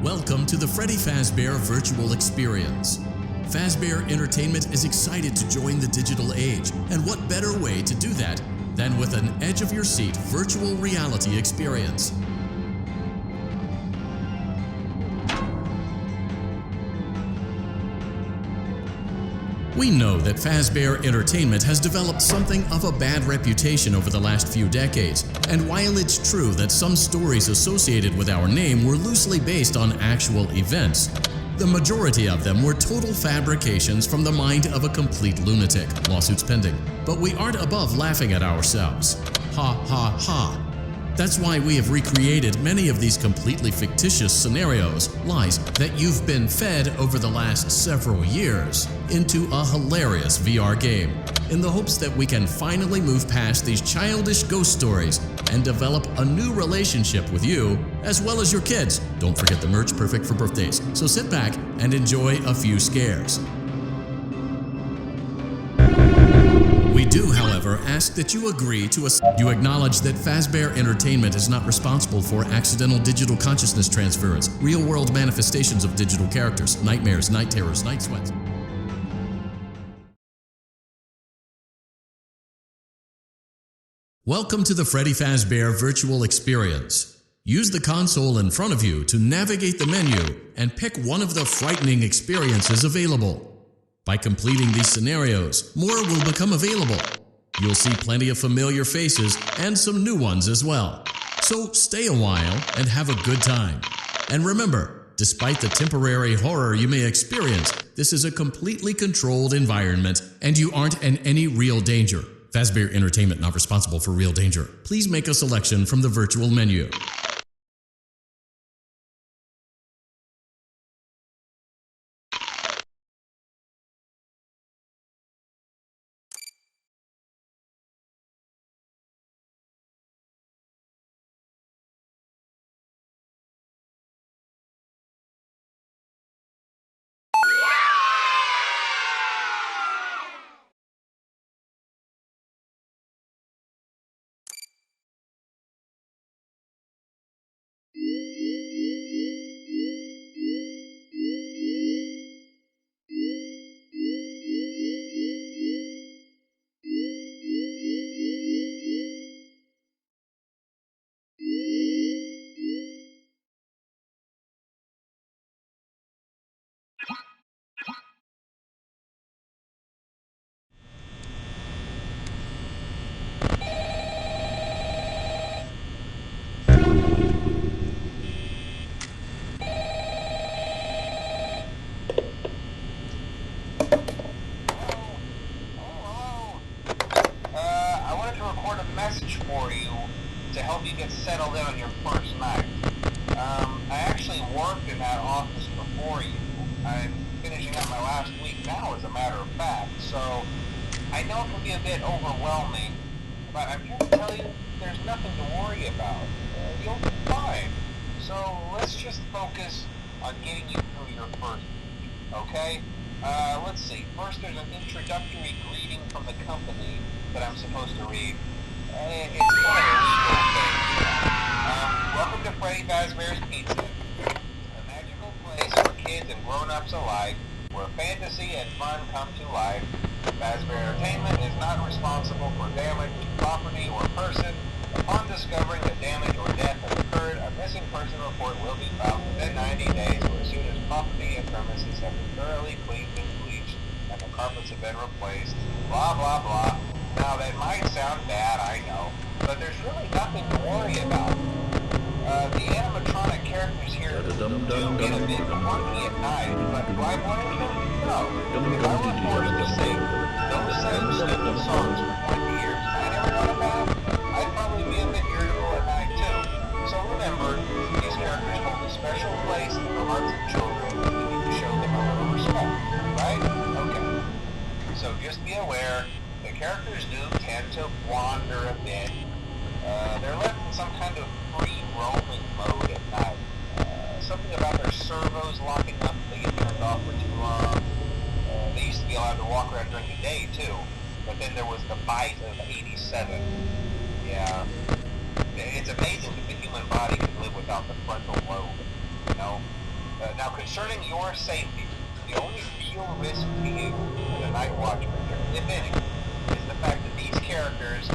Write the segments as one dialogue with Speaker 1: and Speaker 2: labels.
Speaker 1: Welcome to the Freddy Fazbear Virtual Experience. Fazbear Entertainment is excited to join the digital age, and what better way to do that than with an edge-of-your-seat virtual reality experience. We know that Fazbear Entertainment has developed something of a bad reputation over the last few decades, and while it's true that some stories associated with our name were loosely based on actual events, the majority of them were total fabrications from the mind of a complete lunatic, lawsuits pending. But we aren't above laughing at ourselves. Ha ha ha. That's why we have recreated many of these completely fictitious scenarios, lies that you've been fed over the last several years, into a hilarious VR game, in the hopes that we can finally move past these childish ghost stories and develop a new relationship with you, as well as your kids. Don't forget the merch, perfect for birthdays. So sit back and enjoy a few scares. We do, however, ask that you agree to you acknowledge that Fazbear Entertainment is not responsible for accidental digital consciousness transference, real-world manifestations of digital characters, nightmares, night terrors, night sweats. Welcome to the Freddy Fazbear Virtual Experience. Use the console in front of you to navigate the menu and pick one of the frightening experiences available. By completing these scenarios, more will become available. You'll see plenty of familiar faces and some new ones as well. So stay a while and have a good time. And remember, despite the temporary horror you may experience, this is a completely controlled environment and you aren't in any real danger. Fazbear Entertainment not responsible for real danger. Please make a selection from the virtual menu.
Speaker 2: For you to help you get settled in on your first night. I actually worked in that office before you. I'm finishing up my last week now, as a matter of fact, so I know it can be a bit overwhelming, but I'm here to tell you there's nothing to worry about. You'll be fine. So let's just focus on getting you through your first week, okay? Let's see. First, there's an introductory greeting from the company that I'm supposed to read. It's one of the legal things. Welcome to Freddy Fazbear's Pizza, a magical place for kids and grown-ups alike, where fantasy and fun come to life. Fazbear Entertainment is not responsible for damage to property or person. Upon discovering that damage or death has occurred, a missing person report will be filed within 90 days or as soon as property and premises have been thoroughly cleaned and bleached and the carpets have been replaced. Blah, blah, blah. Now, that might sound bad, I know, but there's really nothing to worry about. The animatronic characters here do get a bit quirky at night, but do I blame them? No. If I were forced to sing those same stupid songs for 20 years and I never got a bath, I'd probably be a bit irritable at night, too. So remember, these characters hold a special place in the hearts of children, and you need to show them a little respect, right? Okay. So just be aware, the characters do tend to wander a bit. They're left in some kind of free roaming mode at night. Something about their servos locking up if they get turned off for too long. They used to be allowed to walk around during the day too, but then there was the bite of 87. Yeah. It's amazing that the human body can live without the frontal lobe, you know? Now, concerning your safety, the only real risk to you as a night watchman here, if any, is the fact that these characters,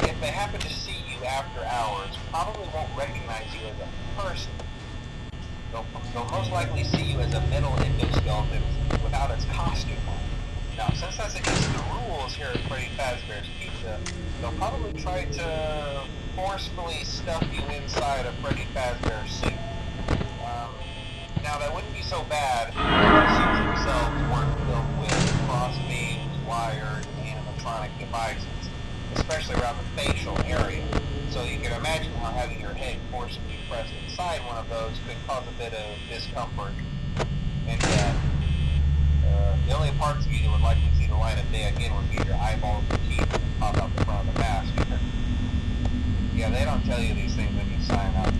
Speaker 2: if they happen to see you after hours, probably won't recognize you as a person. They'll most likely see you as a metal endoskeleton without its costume on. Now, since that's against the rules here at Freddy Fazbear's Pizza, they'll probably try to forcefully stuff you inside a Freddy Fazbear suit. Now, that wouldn't be so bad if the suits themselves weren't filled with cross beams, wires, and animatronic devices, especially around the facial area. So you can imagine how having your head forcibly pressed inside one of those could cause a bit of discomfort and death. The only parts of you that would likely see the light of day again would be your eyeballs and teeth that pop out the front of the mask. Yeah, they don't tell you these things when you sign up.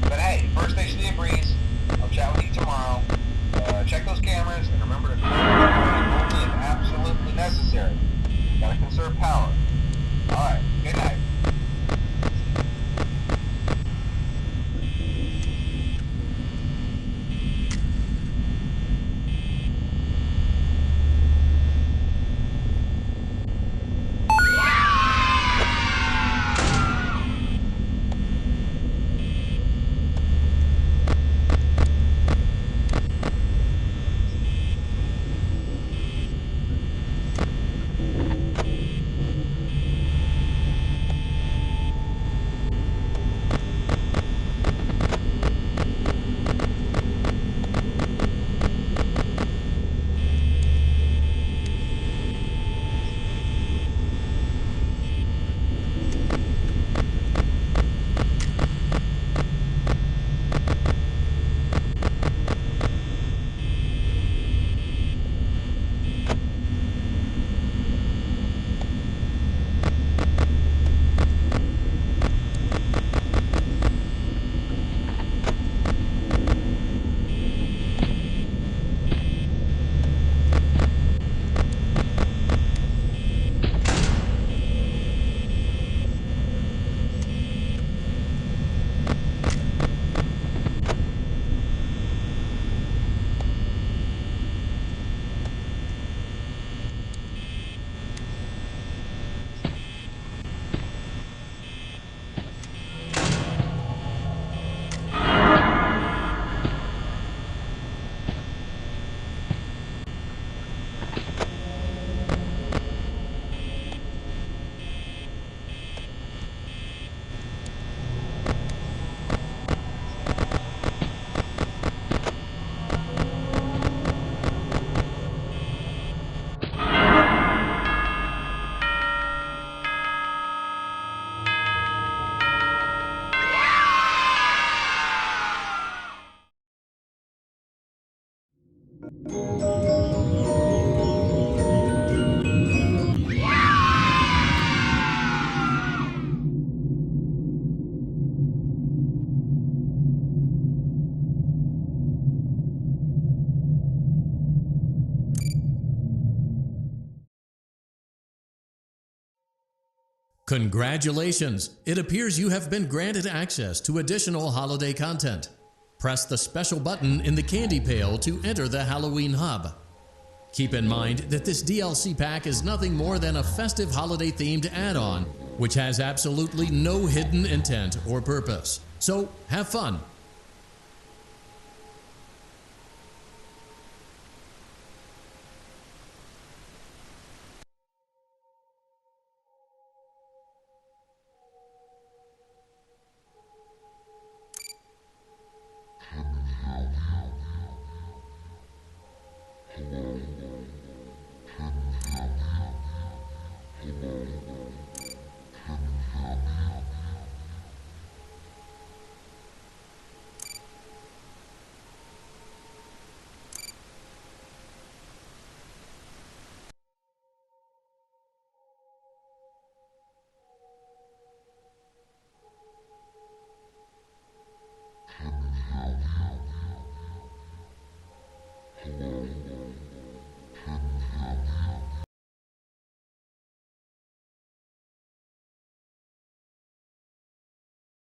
Speaker 2: But hey, first station of the breeze. I'll chat with you tomorrow. Check those cameras and remember to close the door only if absolutely necessary. Gotta conserve power. Alright, good night.
Speaker 1: Congratulations! It appears you have been granted access to additional holiday content. Press the special button in the candy pail to enter the Halloween Hub. Keep in mind that this DLC pack is nothing more than a festive holiday-themed add-on, which has absolutely no hidden intent or purpose. So have fun